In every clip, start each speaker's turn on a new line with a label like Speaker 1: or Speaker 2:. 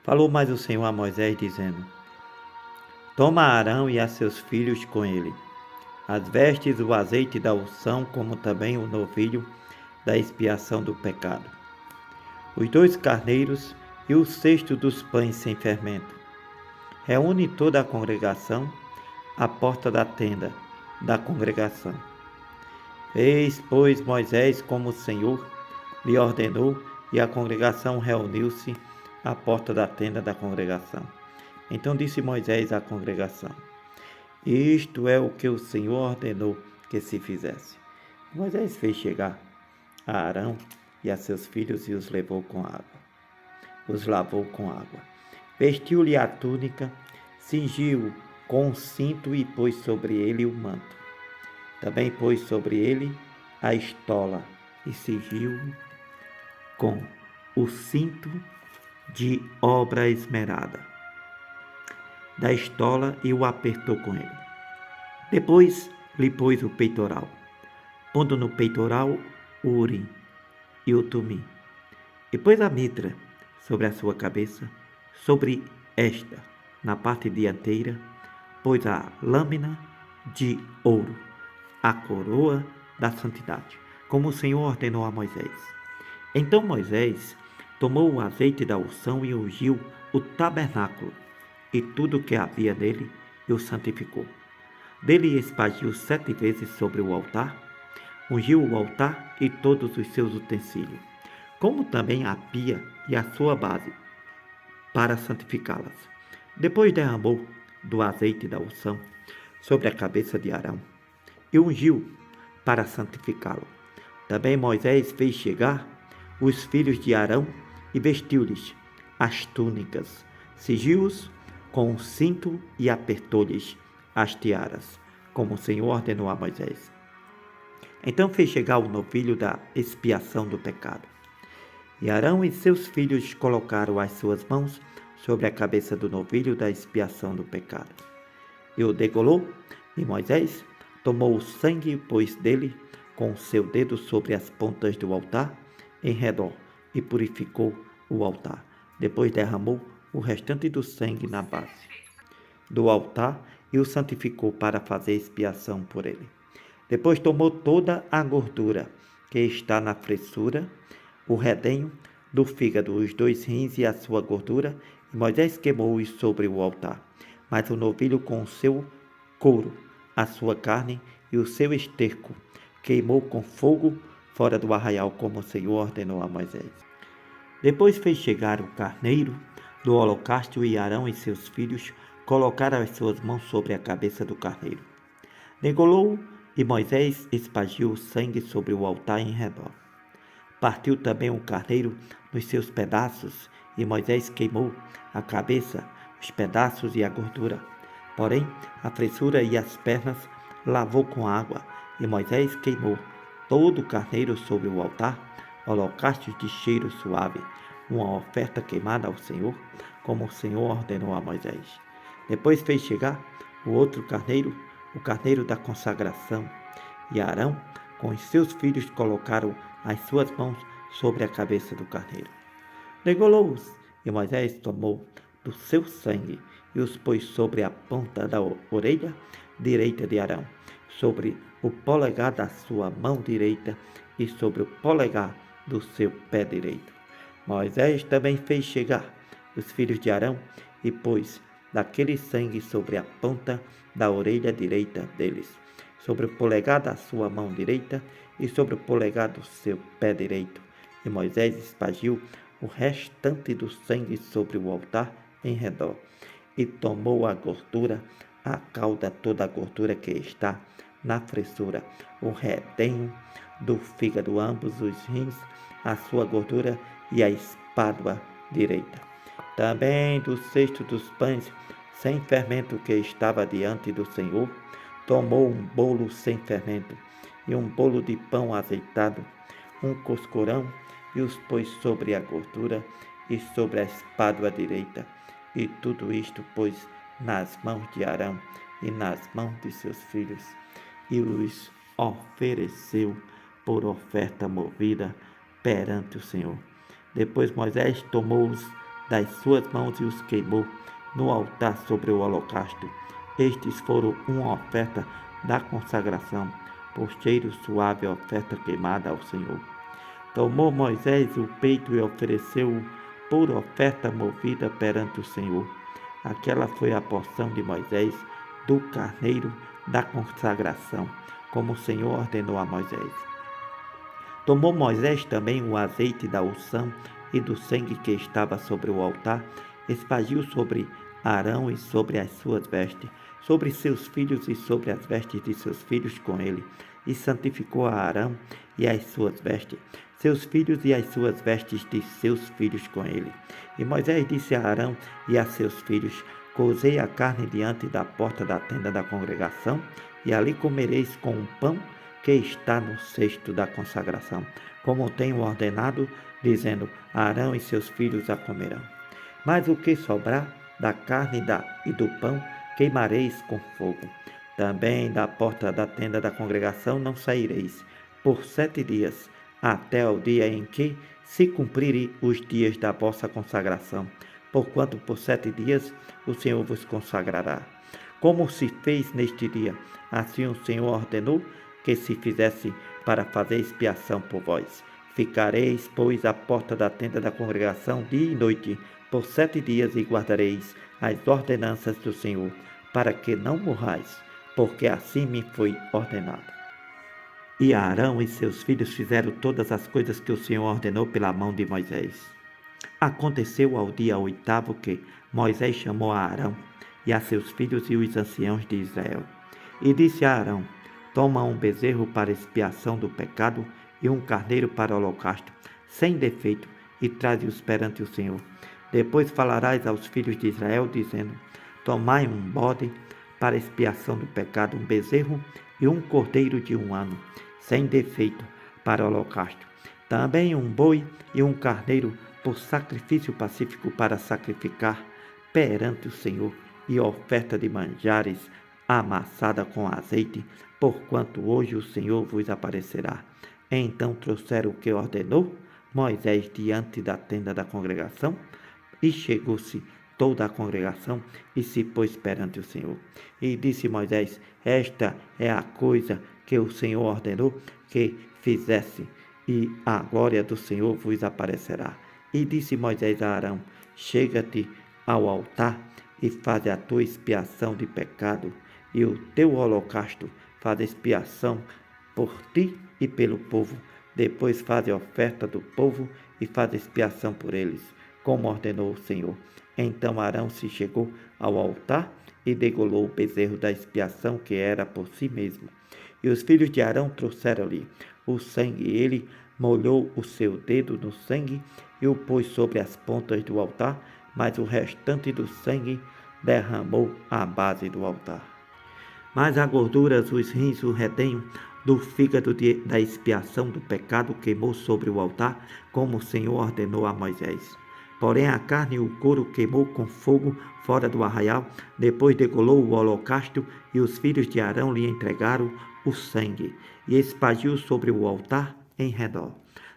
Speaker 1: Falou mais o Senhor a Moisés, dizendo: Toma Arão e a seus filhos com ele, as vestes, o azeite da unção, como também o novilho da expiação do pecado, os 2 carneiros e o cesto dos pães sem fermento. Reúne toda a congregação à porta da tenda da congregação. Fez, pois, Moisés como o Senhor lhe ordenou, e a congregação reuniu-se à porta da tenda da congregação. Então disse Moisés à congregação: Isto é o que o Senhor ordenou que se fizesse. Moisés fez chegar a Arão e a seus filhos e os lavou com água. Vestiu-lhe a túnica, cingiu com um cinto e pôs sobre ele o manto. Também pôs sobre ele a estola e cingiu com o cinto de obra esmerada da estola e o apertou com ele. Depois lhe pôs o peitoral, pondo no peitoral o urim e o tumim, e pôs a mitra sobre a sua cabeça. Sobre esta, na parte dianteira, pôs a lâmina de ouro, a coroa da santidade, como o Senhor ordenou a Moisés. Então Moisés tomou o azeite da unção e ungiu o tabernáculo e tudo o que havia nele, e o santificou. Dele espargiu 7 vezes sobre o altar, ungiu o altar e todos os seus utensílios, como também a pia e a sua base, para santificá-las. Depois derramou do azeite da unção sobre a cabeça de Arão e ungiu para santificá-lo. Também Moisés fez chegar os filhos de Arão e vestiu-lhes as túnicas, cingiu-os com um cinto e apertou-lhes as tiaras, como o Senhor ordenou a Moisés. Então fez chegar o novilho da expiação do pecado. E Arão e seus filhos colocaram as suas mãos sobre a cabeça do novilho da expiação do pecado. E o degolou, e Moisés tomou o sangue e pôs dele com o seu dedo sobre as pontas do altar em redor, e purificou o altar. Depois derramou o restante do sangue na base do altar e o santificou para fazer expiação por ele. Depois tomou toda a gordura que está na fressura, o redenho do fígado, os 2 rins e a sua gordura, e Moisés queimou-os sobre o altar. Mas o novilho com o seu couro, a sua carne e o seu esterco, queimou com fogo fora do arraial, como o Senhor ordenou a Moisés. Depois fez chegar o carneiro do holocausto, e Arão e seus filhos colocaram as suas mãos sobre a cabeça do carneiro. Degolou, e Moisés espargiu o sangue sobre o altar em redor. Partiu também o carneiro nos seus pedaços, e Moisés queimou a cabeça, os pedaços e a gordura. Porém, a fressura e as pernas lavou com água, e Moisés queimou todo o carneiro sobre o altar, holocaustos de cheiro suave, uma oferta queimada ao Senhor, como o Senhor ordenou a Moisés. Depois fez chegar o outro carneiro, o carneiro da consagração, e Arão com os seus filhos colocaram as suas mãos sobre a cabeça do carneiro. Degolou-os, e Moisés tomou do seu sangue e os pôs sobre a ponta da orelha direita de Arão, sobre o polegar da sua mão direita e sobre o polegar do seu pé direito. Moisés também fez chegar os filhos de Arão e pôs daquele sangue sobre a ponta da orelha direita deles, sobre o polegar da sua mão direita e sobre o polegar do seu pé direito. E Moisés espargiu o restante do sangue sobre o altar em redor, e tomou a gordura, a cauda, toda a gordura que está na fressura, o redenho do fígado, ambos os rins, a sua gordura e a espádua direita. Também do cesto dos pães sem fermento que estava diante do Senhor, tomou um bolo sem fermento e um bolo de pão azeitado, um coscorão, e os pôs sobre a gordura e sobre a espádua direita, e tudo isto pôs nas mãos de Arão e nas mãos de seus filhos, e os ofereceu por oferta movida perante o Senhor. Depois Moisés tomou-os das suas mãos e os queimou no altar sobre o holocausto. Estes foram uma oferta da consagração, por cheiro suave, oferta queimada ao Senhor. Tomou Moisés o peito e ofereceu-o por oferta movida perante o Senhor. Aquela foi a porção de Moisés do carneiro da consagração, como o Senhor ordenou a Moisés. Tomou Moisés também o azeite da unção e do sangue que estava sobre o altar, espargiu sobre Arão e sobre as suas vestes, sobre seus filhos e sobre as vestes de seus filhos com ele, e santificou a Arão e as suas vestes, seus filhos e as suas vestes de seus filhos com ele. E Moisés disse a Arão e a seus filhos: Cozei a carne diante da porta da tenda da congregação, e ali comereis com o pão que está no cesto da consagração, como tenho ordenado, dizendo: Arão e seus filhos a comerão. Mas o que sobrar da carne e do pão queimareis com fogo. Também da porta da tenda da congregação não saireis, por 7 dias, até o dia em que se cumprirem os dias da vossa consagração, porquanto por 7 dias o Senhor vos consagrará. Como se fez neste dia, assim o Senhor ordenou que se fizesse para fazer expiação por vós. Ficareis, pois, à porta da tenda da congregação dia e noite, por 7 dias, e guardareis as ordenanças do Senhor, para que não morrais, porque assim me foi ordenado. E Arão e seus filhos fizeram todas as coisas que o Senhor ordenou pela mão de Moisés. Aconteceu ao dia 8º que Moisés chamou a Arão e a seus filhos e os anciãos de Israel, e disse a Arão: Toma um bezerro para expiação do pecado e um carneiro para holocausto, sem defeito, e traze-os perante o Senhor. Depois falarás aos filhos de Israel, dizendo: Tomai um bode para expiação do pecado, um bezerro e um cordeiro de 1 ano, sem defeito, para holocausto. Também um boi e um carneiro por sacrifício pacífico para sacrificar perante o Senhor, e oferta de manjares amassada com azeite, porquanto hoje o Senhor vos aparecerá. Então trouxeram o que ordenou Moisés diante da tenda da congregação, e chegou-se toda a congregação e se pôs perante o Senhor. E disse Moisés: Esta é a coisa que o Senhor ordenou que fizesse, e a glória do Senhor vos aparecerá. E disse Moisés a Arão: Chega-te ao altar e faz a tua expiação de pecado, e o teu holocausto faz expiação por ti e pelo povo. Depois faz a oferta do povo e faz expiação por eles, como ordenou o Senhor. Então Arão se chegou ao altar e degolou o bezerro da expiação, que era por si mesmo. E os filhos de Arão trouxeram-lhe o sangue, e ele molhou o seu dedo no sangue e o pôs sobre as pontas do altar, mas o restante do sangue derramou à base do altar. Mas a gordura, os rins, o redenho do fígado da expiação do pecado queimou sobre o altar, como o Senhor ordenou a Moisés. Porém a carne e o couro queimou com fogo fora do arraial. Depois degolou o holocausto, e os filhos de Arão lhe entregaram o sangue, e espargiu sobre o altar em redor.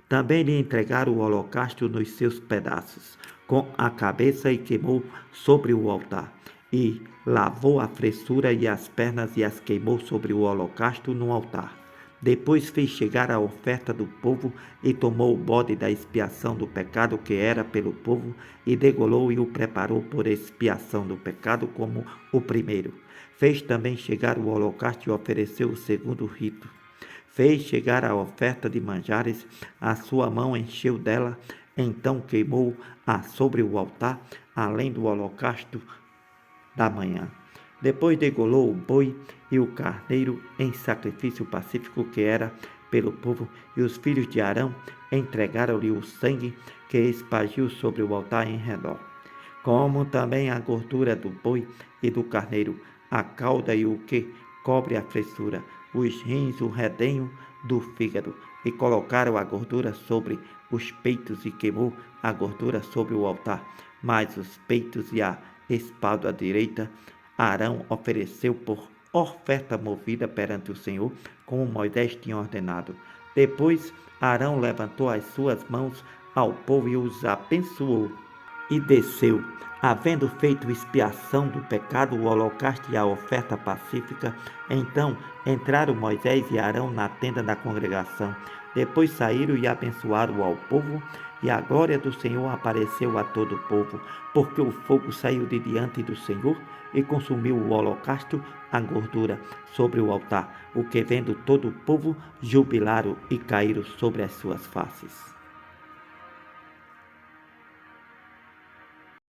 Speaker 1: Também lhe entregaram o holocausto nos seus pedaços, com a cabeça, e queimou sobre o altar. E lavou a fressura e as pernas e as queimou sobre o holocausto no altar. Depois fez chegar a oferta do povo e tomou o bode da expiação do pecado que era pelo povo e degolou e o preparou por expiação do pecado como o primeiro. Fez também chegar o holocausto e ofereceu o segundo rito. Fez chegar a oferta de manjares, a sua mão encheu dela, então queimou-a sobre o altar, além do holocausto da manhã. Depois degolou o boi e o carneiro em sacrifício pacífico que era pelo povo, e os filhos de Arão entregaram-lhe o sangue que espargiu sobre o altar em redor, como também a gordura do boi e do carneiro, a cauda e o que cobre a fressura, os rins, o redenho do fígado, e colocaram a gordura sobre os peitos, e queimou a gordura sobre o altar, mas os peitos e a espalda direita Arão ofereceu por oferta movida perante o Senhor, como Moisés tinha ordenado. Depois Arão levantou as suas mãos ao povo e os abençoou, e desceu. Havendo feito expiação do pecado, o holocausto e a oferta pacífica, então entraram Moisés e Arão na tenda da congregação. Depois saíram e abençoaram ao povo, e a glória do Senhor apareceu a todo o povo, porque o fogo saiu de diante do Senhor e consumiu o holocausto, a gordura sobre o altar, o que vendo todo o povo jubilaram e caíram sobre as suas faces.